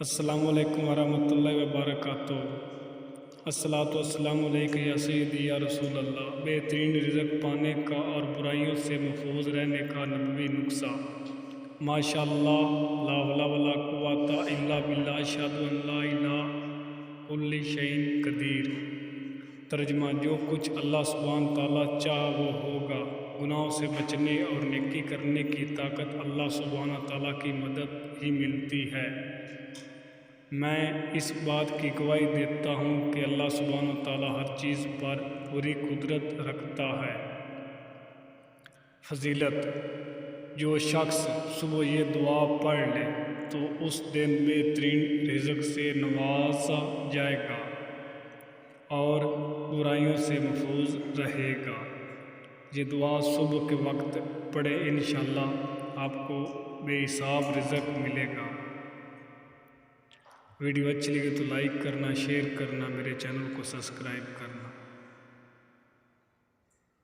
السلام علیکم ورحمۃ اللہ وبرکاتہ۔ الصلاۃ والسلام علیک یا سیدی یا رسول اللہ۔ بہترین رزق پانے کا اور برائیوں سے محفوظ رہنے کا نبوی نسخہ۔ ماشاء اللہ، لا حول ولا قوت الا باللہ، اشہد ان لا الہ کل شیء قدیر۔ ترجمہ: جو کچھ اللہ سبحانہ تعالیٰ چاہا وہ ہوگا۔ گناہوں سے بچنے اور نیکی کرنے کی طاقت اللہ سبحانہ تعالیٰ کی مدد ہی ملتی ہے۔ میں اس بات کی گواہی دیتا ہوں کہ اللہ سبحانہ تعالیٰ ہر چیز پر پوری قدرت رکھتا ہے۔ فضیلت: جو شخص صبح یہ دعا پڑھ لے تو اس دن بہترین رزق سے نوازا جائے گا اور برائیوں سے محفوظ رہے گا۔ یہ دعا صبح کے وقت پڑھیں، انشاءاللہ آپ کو بے حساب رزق ملے گا۔ ویڈیو اچھی لگے تو لائک کرنا، شیئر کرنا، میرے چینل کو سبسکرائب کرنا۔